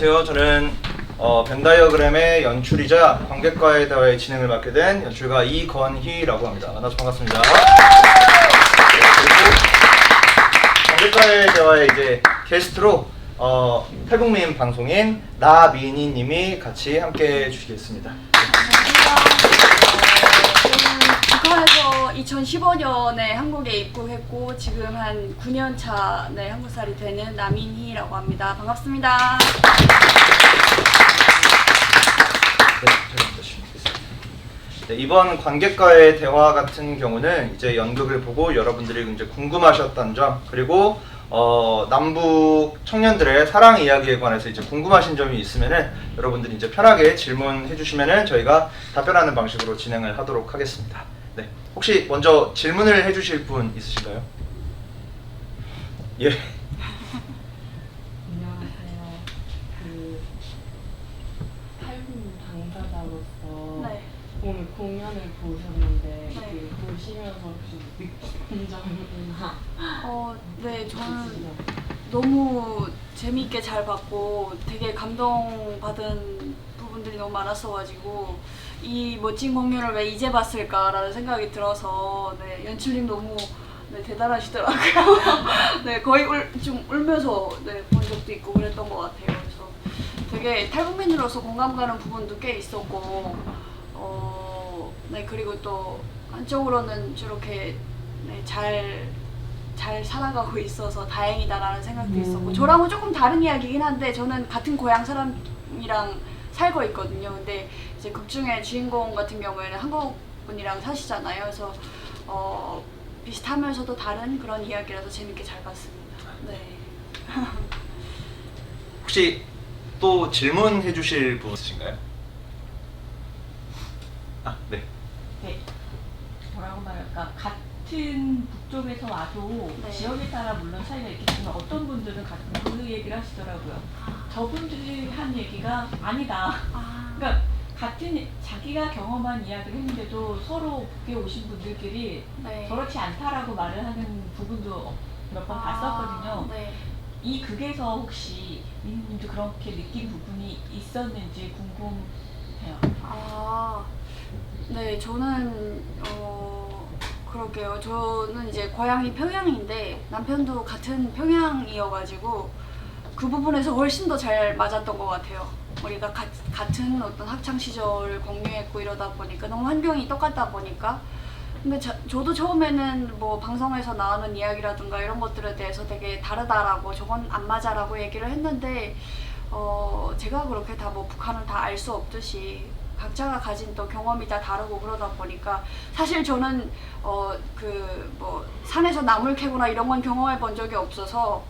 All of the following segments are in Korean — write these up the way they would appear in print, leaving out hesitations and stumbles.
안녕하세요. 저는 벤다이어그램의 연출이자 관객과의 대화의 진행을 맡게 된 연출가 이건희라고 합니다. 만나서 반갑습니다. 그리고 관객과의 대화의 이제 게스트로 탈북민 방송인 나민희님이 같이 함께 해주시겠습니다. 북한에서 2015년에 한국에 입국했고 지금 한 9년 차 한국살이 되는 나민희라고 합니다. 반갑습니다. 네, 이번 관객과의 대화 같은 경우는 이제 연극을 보고 여러분들이 이제 궁금하셨던 점, 그리고 남북 청년들의 사랑 이야기에 관해서 이제 궁금하신 점이 있으면은 여러분들이 이제 편하게 질문해 주시면은 저희가 답변하는 방식으로 진행을 하도록 하겠습니다. 네, 혹시 먼저 질문을 해 주실 분 있으신가요? 예. 안녕하세요. 탈북 당사자로서 네. 오늘 공연을 보셨는데 네. 보시면서 혹시 느낀 점이나 네, 저는 너무 재미있게 잘 봤고 되게 감동받은 부분들이 너무 많았어가지고 이 멋진 공연을 왜 이제 봤을까라는 생각이 들어서 연출님 너무 대단하시더라고요. 네, 거의 좀 울면서 본 적도 있고 그랬던 것 같아요. 그래서 되게 탈북민으로서 공감 가는 부분도 꽤 있었고 그리고 또 한쪽으로는 저렇게 잘 살아가고 있어서 다행이다라는 생각도 있었고, 저랑은 조금 다른 이야기긴 한데 저는 같은 고향 사람이랑 살고 있거든요. 근데 이제 극 중에 주인공 같은 경우에는 한국 분이랑 사시잖아요. 그래서 비슷하면서도 다른 그런 이야기라서 재밌게 잘 봤습니다. 네. 혹시 또 질문해 주실 분 있으신가요? 네. 네. 뭐라고 말할까? 같은 북쪽에서 와도 네. 지역에 따라 물론 차이가 있겠지만 어떤 분들은 가끔 그 얘기를 하시더라고요. 저분들이 한 얘기가 아니다. 그러니까 같은 자기가 경험한 이야기를 했는데도 서로 북에 오신 분들끼리 네. 저렇지 않다라고 말을 하는 부분도 몇 번 봤었거든요. 네. 이 극에서 혹시 민님도 그렇게 느낀 부분이 있었는지 궁금해요. 네, 저는 그러게요. 저는 이제 고향이 평양인데 남편도 같은 평양이어가지고 그 부분에서 훨씬 더 잘 맞았던 것 같아요. 우리가 같은 어떤 학창 시절을 공유했고 이러다 보니까 너무 환경이 똑같다 보니까. 근데 저도 처음에는 뭐 방송에서 나오는 이야기라든가 이런 것들에 대해서 되게 다르다라고, 저건 안 맞아라고 얘기를 했는데 제가 그렇게 다 뭐 북한을 다 알 수 없듯이 각자가 가진 또 경험이 다 다르고 그러다 보니까, 사실 저는 뭐 산에서 나물 캐거나 이런 건 경험해 본 적이 없어서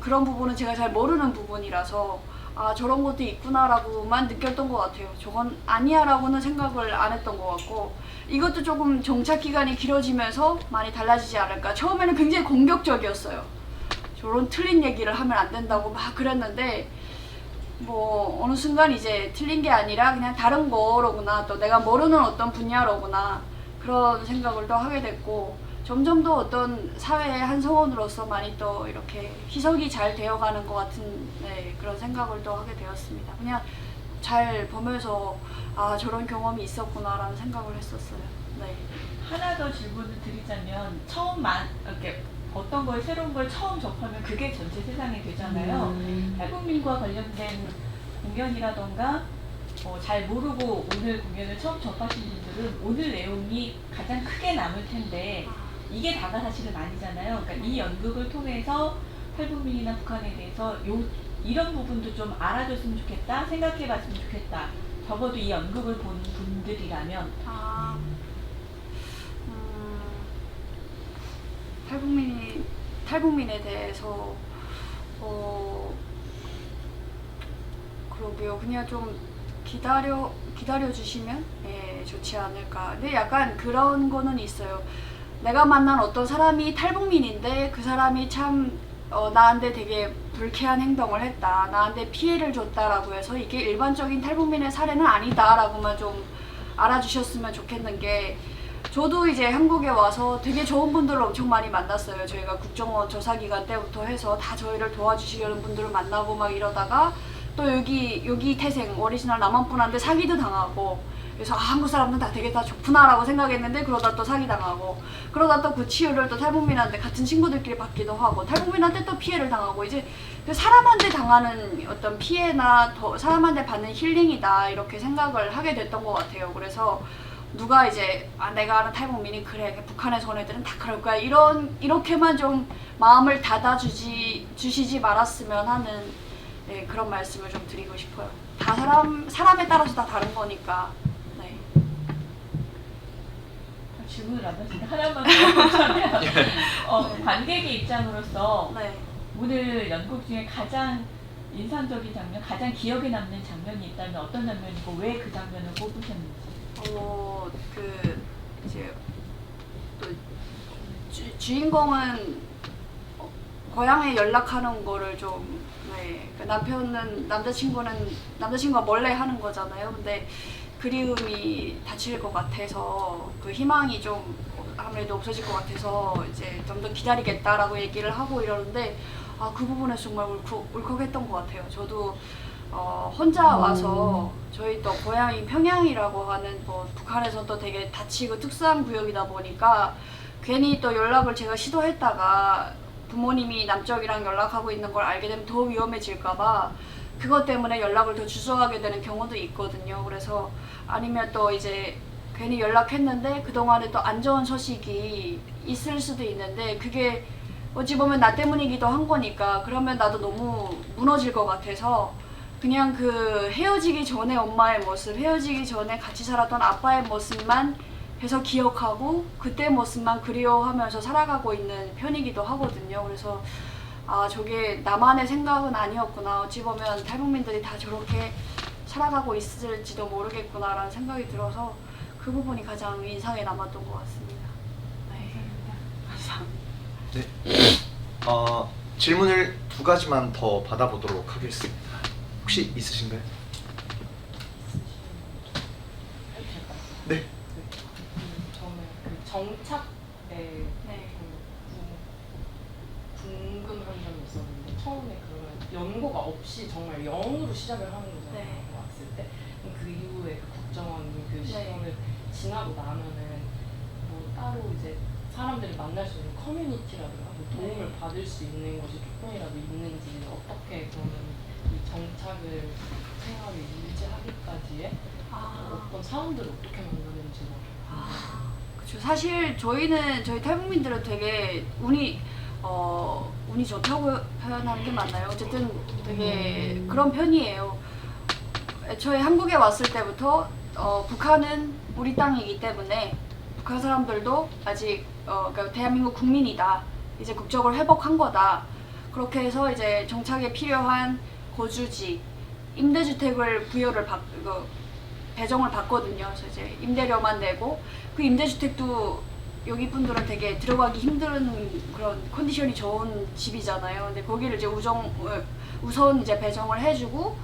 그런 부분은 제가 잘 모르는 부분이라서 저런 것도 있구나라고만 느꼈던 것 같아요. 저건 아니야라고는 생각을 안 했던 것 같고, 이것도 조금 정착 기간이 길어지면서 많이 달라지지 않을까. 처음에는 굉장히 공격적이었어요. 저런 틀린 얘기를 하면 안 된다고 막 그랬는데 뭐 어느 순간 이제 틀린 게 아니라 그냥 다른 거로구나, 또 내가 모르는 어떤 분야로구나, 그런 생각을 또 하게 됐고, 점점 더 어떤 사회의 한 성원으로서 많이 또 이렇게 희석이 잘 되어가는 것 같은 그런 생각을 또 하게 되었습니다. 그냥 잘 보면서 저런 경험이 있었구나라는 생각을 했었어요. 네. 하나 더 질문을 드리자면, 이렇게 어떤 걸 새로운 걸 처음 접하면 그게 전체 세상이 되잖아요. 탈북민과 관련된 공연이라던가 잘 모르고 오늘 공연을 처음 접하신 분들은 오늘 내용이 가장 크게 남을 텐데 이게 다가 사실은 아니잖아요. 그러니까 이 연극을 통해서 탈북민이나 북한에 대해서 이런 부분도 좀 알아줬으면 좋겠다, 생각해봤으면 좋겠다. 적어도 이 연극을 본 분들이라면. 탈북민에 대해서 그러게요. 그냥 좀 기다려 주시면 좋지 않을까. 근데 약간 그런 거는 있어요. 내가 만난 어떤 사람이 탈북민인데 그 사람이 참 나한테 되게 불쾌한 행동을 했다, 나한테 피해를 줬다라고 해서 이게 일반적인 탈북민의 사례는 아니다라고만 좀 알아주셨으면 좋겠는 게, 저도 이제 한국에 와서 되게 좋은 분들을 엄청 많이 만났어요. 저희가 국정원 조사기간 때부터 해서 다 저희를 도와주시려는 분들을 만나고 막 이러다가 또 여기 태생 오리지널 남한분한테 사기도 당하고, 그래서 한국 사람들은 다 되게 다 좋구나라고 생각했는데 그러다 또 사기 당하고, 그러다 또 그 치유를 또 탈북민한테 같은 친구들끼리 받기도 하고, 탈북민한테 또 피해를 당하고, 이제 그 사람한테 당하는 어떤 피해나 더 사람한테 받는 힐링이다 이렇게 생각을 하게 됐던 것 같아요. 그래서 누가 이제 내가 아는 탈북민이 그래 북한에서 온 애들은 다 그럴 거야 이렇게만 좀 마음을 주시지 말았으면 하는 그런 말씀을 좀 드리고 싶어요. 다 사람에 따라서 다 다른 거니까. 네. 질문을 안 하시는데 하나만 더 보자면 관객의 입장으로서 네. 오늘 연극 중에 가장 인상적인 장면, 가장 기억에 남는 장면이 있다면 어떤 장면이고 왜 그 장면을 꼽으셨는지. 그 이제 또 주인공은 고향에 연락하는 거를 좀 그 남자친구가 몰래 하는 거잖아요. 근데 그리움이 닫힐 것 같아서 그 희망이 좀 아무래도 없어질 것 같아서 이제 좀 더 기다리겠다라고 얘기를 하고 이러는데 그 부분에서 정말 울컥했던 것 같아요. 저도 혼자 와서 저희 또 고향이 평양이라고 하는 북한에서 또 되게 다치고 특수한 구역이다 보니까 괜히 또 연락을 제가 시도했다가 부모님이 남쪽이랑 연락하고 있는 걸 알게 되면 더 위험해질까봐 그것 때문에 연락을 더 주저하게 되는 경우도 있거든요. 그래서 아니면 또 이제 괜히 연락했는데 그동안에 또 안 좋은 소식이 있을 수도 있는데 그게 어찌 보면 나 때문이기도 한 거니까 그러면 나도 너무 무너질 것 같아서 그냥 그 헤어지기 전에 엄마의 모습, 헤어지기 전에 같이 살았던 아빠의 모습만 계속 기억하고 그때 모습만 그리워하면서 살아가고 있는 편이기도 하거든요. 그래서 저게 나만의 생각은 아니었구나. 어찌 보면 탈북민들이 다 저렇게 살아가고 있을지도 모르겠구나라는 생각이 들어서 그 부분이 가장 인상에 남았던 것 같습니다. 네. 감사합니다. 네. 질문을 2가지만 더 받아보도록 하겠습니다. 혹시 있으신가요? 네. 저는 그 정착에 네. 궁금한 점이 있었는데 처음에 그러면 연고가 없이 정말 0으로 시작을 하는 거잖아요. 네. 왔을 때. 그럼 그 이후에 그 국정원 그 네. 시간을 지나고 나면은 뭐 따로 이제 사람들을 만날 수 있는 커뮤니티라든가 뭐 도움을 네. 받을 수 있는 것이 조금이라도 있는지 어떻게 그러면 이 정착을 생활을 유지하기까지의 어떤 사람들을 어떻게 만나는지 그렇죠. 사실 저희 탈북민들은 되게 운이 좋다고 표현하는 게 맞나요? 어쨌든 되게 그런 편이에요. 애초에 한국에 왔을 때부터 북한은 우리 땅이기 때문에 북한 사람들도 아직 그러니까 대한민국 국민이다. 이제 국적을 회복한 거다. 그렇게 해서 이제 정착에 필요한 거주지, 임대주택을 배정을 받거든요. 그래서 이제 임대료만 내고 그 임대주택도 여기 분들은 되게 들어가기 힘든 그런 컨디션이 좋은 집이잖아요. 근데 거기를 이제 우선 이제 배정을 해주고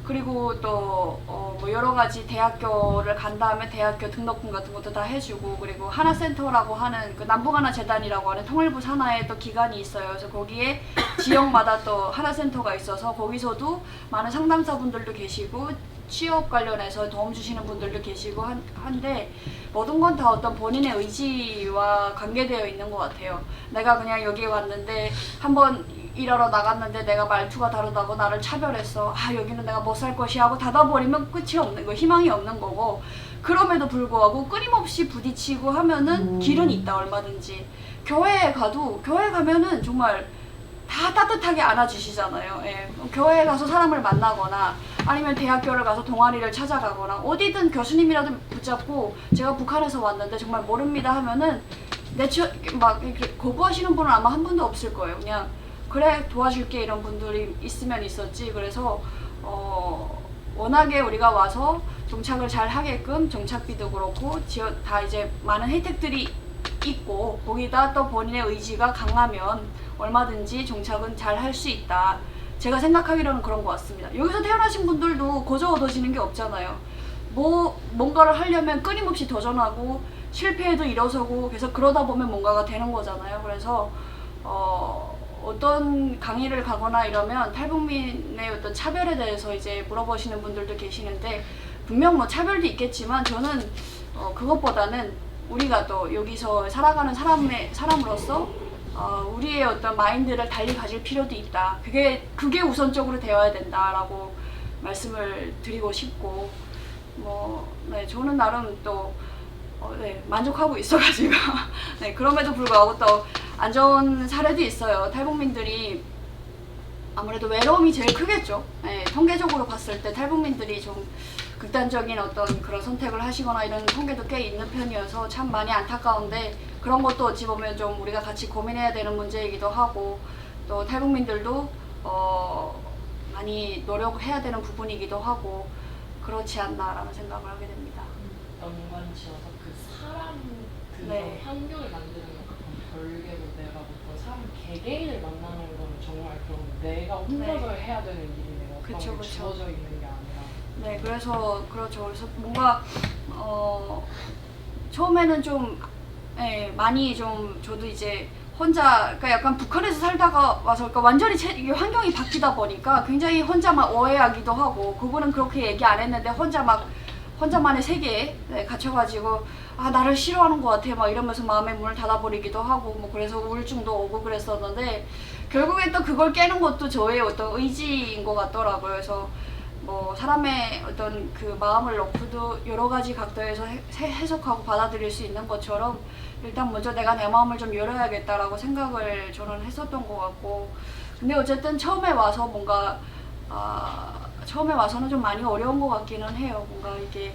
그리고 또 뭐 여러 가지 대학교를 간 다음에 대학교 등록금 같은 것도 다 해주고 그리고 하나센터라고 하는 그 남북하나재단이라고 하는 통일부 산하에 또 기관이 있어요. 그래서 거기에 지역마다 또 하나센터가 있어서 거기서도 많은 상담사분들도 계시고 취업 관련해서 도움 주시는 분들도 계시고 한데 모든 건 다 어떤 본인의 의지와 관계되어 있는 것 같아요. 내가 그냥 여기에 왔는데 한번 일하러 나갔는데 내가 말투가 다르다고 나를 차별했어. 여기는 내가 못 살 것이야 하고 닫아버리면 끝이 없는 거, 희망이 없는 거고 그럼에도 불구하고 끊임없이 부딪히고 하면은 길은 있다 얼마든지. 교회에 가면은 정말 다 따뜻하게 안아주시잖아요. 예. 교회에 가서 사람을 만나거나 아니면 대학교를 가서 동아리를 찾아가거나 어디든 교수님이라도 붙잡고 제가 북한에서 왔는데 정말 모릅니다 하면은 막 이렇게 거부하시는 분은 아마 한 분도 없을 거예요. 그냥 그래 도와줄게 이런 분들이 있으면 있었지. 그래서 워낙에 우리가 와서 정착을 잘 하게끔 정착비도 그렇고 다 이제 많은 혜택들이 있고 거기다 또 본인의 의지가 강하면 얼마든지 정착은 잘 할 수 있다. 제가 생각하기로는 그런 것 같습니다. 여기서 태어나신 분들도 거저 얻어지는 게 없잖아요. 뭔가를 하려면 끊임없이 도전하고 실패해도 일어서고 계속 그러다 보면 뭔가가 되는 거잖아요. 그래서 어떤 강의를 가거나 이러면 탈북민의 어떤 차별에 대해서 이제 물어보시는 분들도 계시는데, 분명 뭐 차별도 있겠지만 저는 그것보다는 우리가 또 여기서 살아가는 사람으로서 우리의 어떤 마인드를 달리 가질 필요도 있다. 그게 우선적으로 되어야 된다라고 말씀을 드리고 싶고, 네, 저는 나름 또 네, 만족하고 있어가지고 네, 그럼에도 불구하고 또 안 좋은 사례도 있어요. 탈북민들이 아무래도 외로움이 제일 크겠죠. 네, 통계적으로 봤을 때 탈북민들이 좀 극단적인 어떤 그런 선택을 하시거나 이런 통계도 꽤 있는 편이어서 참 많이 안타까운데, 그런 것도 어찌 보면 좀 우리가 같이 고민해야 되는 문제이기도 하고, 또 탈북민들도 많이 노력해야 되는 부분이기도 하고, 그렇지 않나라는 생각을 하게 됩니다. 연관지어서 그 사람 그 네. 환경을 만드는 건 별개로, 내가 뭐 사람 개개인을 만나는 건 정말 그런 내가 혼자서 네. 해야 되는 일이네요. 그쵸, 어떤 게 그쵸. 주어져 있는 게 아니라. 네, 그래서 그렇죠. 그래서 뭔가 처음에는 좀 많이 좀 저도 이제 혼자, 그러니까 약간 북한에서 살다가 와서 그러니까 완전히 이게 환경이 바뀌다 보니까 굉장히 혼자 막 오해하기도 하고, 그분은 그렇게 얘기 안 했는데 혼자만의 세계에 갇혀가지고 나를 싫어하는 것 같아 막 이러면서 마음의 문을 닫아버리기도 하고, 뭐 그래서 우울증도 오고 그랬었는데, 결국에 또 그걸 깨는 것도 저의 어떤 의지인 것 같더라고요. 그래서 뭐 사람의 어떤 그 마음을 놓고도 여러 가지 각도에서 해석하고 받아들일 수 있는 것처럼, 일단 먼저 내가 내 마음을 좀 열어야겠다라고 생각을 저는 했었던 것 같고, 근데 어쨌든 처음에 와서 뭔가 처음에 와서는 좀 많이 어려운 것 같기는 해요. 뭔가 이게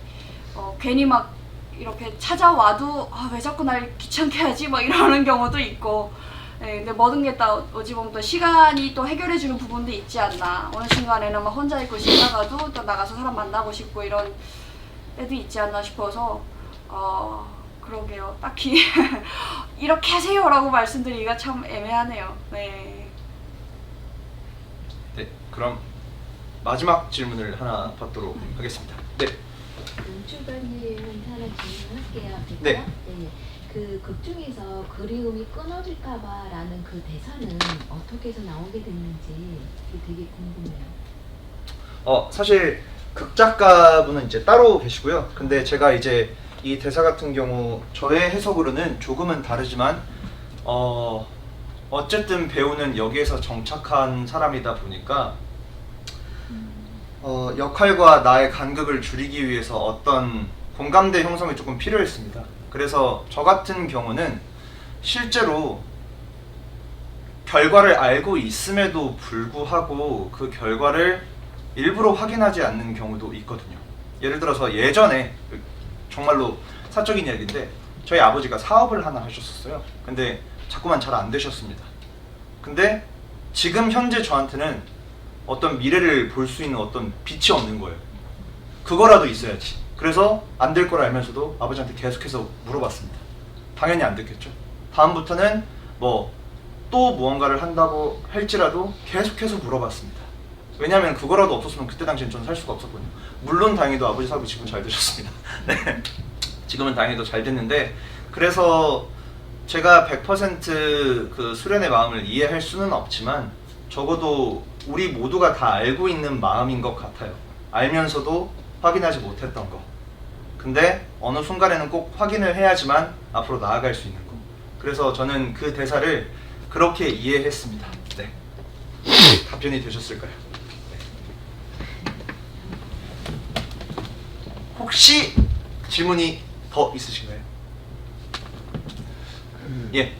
괜히 막 이렇게 찾아와도 왜 자꾸 날 귀찮게 하지 막 이러는 경우도 있고, 네, 근데 모든 게 다 어찌 보면 또 시간이 또 해결해주는 부분도 있지 않나. 어느 순간에는 막 혼자 있고 싶다가도 또 나가서 사람 만나고 싶고 이런 때도 있지 않나 싶어서 그러게요. 딱히 이렇게 하세요라고 말씀드리기가 참 애매하네요. 네. 네, 그럼 마지막 질문을 하나 받도록 하겠습니다. 네. 출발님한테 하나 질문할게요. 네. 네. 그 극 중에서 그리움이 끊어질까봐라는 그 대사는 어떻게 해서 나오게 됐는지 그게 되게 궁금해요. 사실 극작가분은 이제 따로 계시고요. 근데 제가 이제 이 대사 같은 경우 저의 해석으로는 조금은 다르지만 어쨌든 배우는 여기에서 정착한 사람이다 보니까 역할과 나의 간극을 줄이기 위해서 어떤 공감대 형성이 조금 필요했습니다. 그래서 저 같은 경우는 실제로 결과를 알고 있음에도 불구하고 그 결과를 일부러 확인하지 않는 경우도 있거든요. 예를 들어서 예전에 정말로 사적인 이야기인데, 저희 아버지가 사업을 하나 하셨었어요. 근데 자꾸만 잘 안 되셨습니다. 근데 지금 현재 저한테는 어떤 미래를 볼 수 있는 어떤 빛이 없는 거예요. 그거라도 있어야지. 그래서 안 될 걸 알면서도 아버지한테 계속해서 물어봤습니다. 당연히 안 됐겠죠. 다음부터는 뭐 또 무언가를 한다고 할지라도 계속해서 물어봤습니다. 왜냐하면 그거라도 없었으면 그때 당시엔 저는 살 수가 없었거든요. 물론 다행히도 아버지 사업이 지금 잘 되셨습니다. 네, 지금은 다행히도 잘 됐는데, 그래서 제가 100% 그 수련의 마음을 이해할 수는 없지만 적어도 우리 모두가 다 알고 있는 마음인 것 같아요. 알면서도 확인하지 못했던 거. 근데 어느 순간에는 꼭 확인을 해야지만 앞으로 나아갈 수 있는 거. 그래서 저는 그 대사를 그렇게 이해했습니다. 네. 답변이 되셨을까요? 네. 혹시 질문이 더 있으신가요? 예.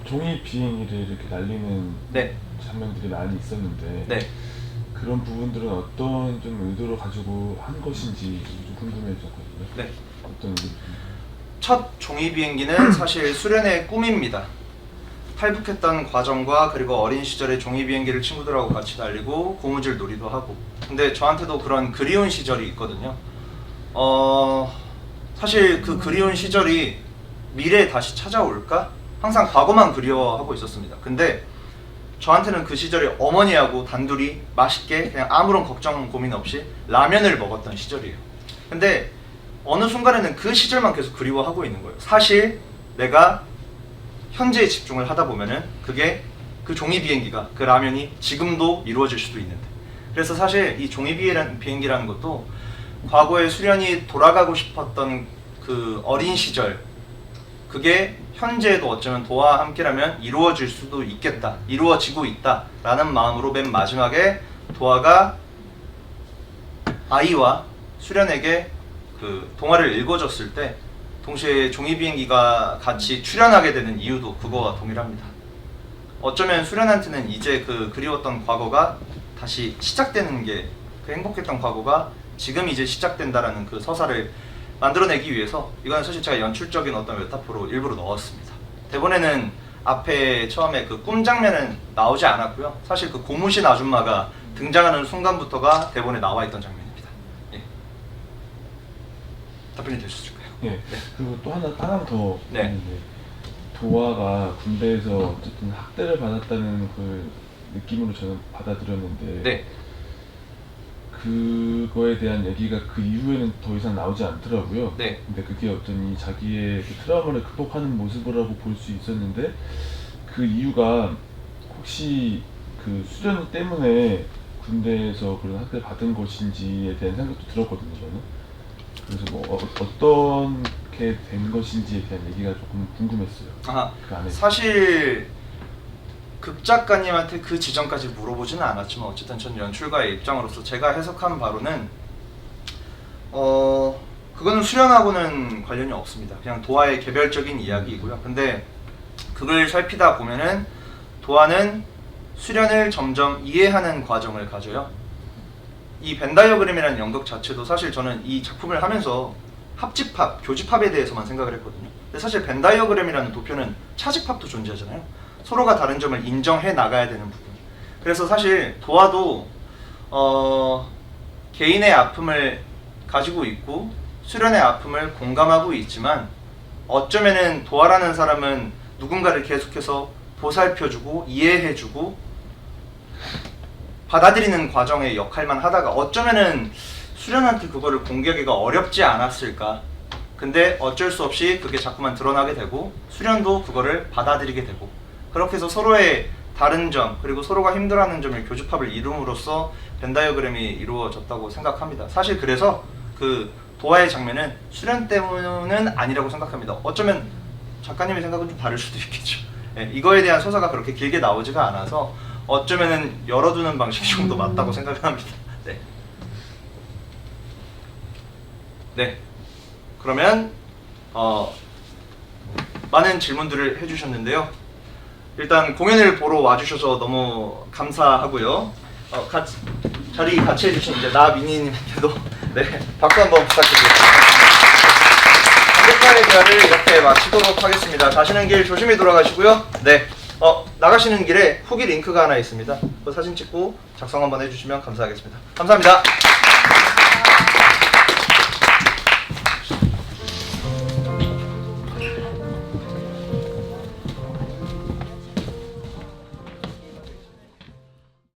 종이 비행기를 이렇게 날리는 네. 장면들이 많이 있었는데 네. 그런 부분들은 어떤 좀 의도를 가지고 한 것인지 좀 궁금해졌거든요. 네. 어떤 의도? 첫 종이 비행기는 사실 수련의 꿈입니다. 탈북했던 과정과 그리고 어린 시절에 종이 비행기를 친구들하고 같이 날리고 고무줄 놀이도 하고, 근데 저한테도 그런 그리운 시절이 있거든요. 사실 그 그리운 시절이 미래에 다시 찾아올까? 항상 과거만 그리워하고 있었습니다. 근데 저한테는 그 시절이 어머니하고 단둘이 맛있게 그냥 아무런 걱정 고민 없이 라면을 먹었던 시절이에요. 근데 어느 순간에는 그 시절만 계속 그리워하고 있는 거예요. 사실 내가 현재에 집중을 하다 보면은 그게 그 종이 비행기가, 그 라면이 지금도 이루어질 수도 있는데, 그래서 사실 이 종이 비행기라는 것도 과거에 수련이 돌아가고 싶었던 그 어린 시절, 그게 현재에도 어쩌면 도와 함께라면 이루어질 수도 있겠다, 이루어지고 있다 라는 마음으로 맨 마지막에 도화가 아이와 수련에게 그 동화를 읽어줬을 때 동시에 종이 비행기가 같이 출연하게 되는 이유도 그거와 동일합니다. 어쩌면 수련한테는 이제 그 그리웠던 과거가 다시 시작되는 게, 그 행복했던 과거가 지금 이제 시작된다라는 그 서사를 만들어내기 위해서, 이건 사실 제가 연출적인 어떤 메타포로 일부러 넣었습니다. 대본에는 앞에 처음에 그 꿈 장면은 나오지 않았고요. 사실 그 고무신 아줌마가 등장하는 순간부터가 대본에 나와 있던 장면입니다. 예. 답변이 되셨을까요? 예. 네. 그리고 또 하나 더 네. 있는데, 도화가 군대에서 어쨌든 학대를 받았다는 그 느낌으로 저는 받아들였는데, 네. 그거에 대한 얘기가 그 이후에는 더 이상 나오지 않더라고요. 네. 근데 그게 어떤 이 자기의 그 트라우마를 극복하는 모습이라고 볼 수 있었는데, 그 이유가 혹시 그 수련 때문에 군대에서 그런 학대를 받은 것인지에 대한 생각도 들었거든요, 저는. 그래서 뭐 어떻게 된 것인지에 대한 얘기가 조금 궁금했어요. 아, 그 안에. 사실 극작가님한테 그 지점까지 물어보지는 않았지만 어쨌든 전 연출가의 입장으로서 제가 해석한 바로는 그거는 수련하고는 관련이 없습니다. 그냥 도화의 개별적인 이야기이고요. 근데 그걸 살피다 보면은 도화는 수련을 점점 이해하는 과정을 가져요. 이 벤다이어그램이라는 연극 자체도 사실 저는 이 작품을 하면서 합집합, 교집합에 대해서만 생각을 했거든요. 근데 사실 벤다이어그램이라는 도표는 차집합도 존재하잖아요. 서로가 다른 점을 인정해 나가야 되는 부분. 그래서 사실 도화도 개인의 아픔을 가지고 있고 수련의 아픔을 공감하고 있지만, 어쩌면은 도화라는 사람은 누군가를 계속해서 보살펴주고 이해해주고 받아들이는 과정의 역할만 하다가 어쩌면은 수련한테 그거를 공개하기가 어렵지 않았을까. 근데 어쩔 수 없이 그게 자꾸만 드러나게 되고 수련도 그거를 받아들이게 되고, 그렇게 해서 서로의 다른 점, 그리고 서로가 힘들어하는 점을 교집합을 이룸으로써 벤다이어그램이 이루어졌다고 생각합니다. 사실 그래서 그 도화의 장면은 수련 때문은 아니라고 생각합니다. 어쩌면 작가님의 생각은 좀 다를 수도 있겠죠. 예, 이거에 대한 서사가 그렇게 길게 나오지가 않아서 어쩌면은 열어두는 방식이 좀 더 맞다고 생각합니다. 네. 네. 그러면 많은 질문들을 해주셨는데요. 일단 공연을 보러 와주셔서 너무 감사하고요. 자리 같이 해주신 이제 나미니님한테도 네, 박수 한번 부탁드리겠습니다. 관객과의 대화를 이렇게 마치도록 하겠습니다. 가시는 길 조심히 돌아가시고요. 네, 나가시는 길에 후기 링크가 하나 있습니다. 그 사진 찍고 작성 한번 해주시면 감사하겠습니다. 감사합니다.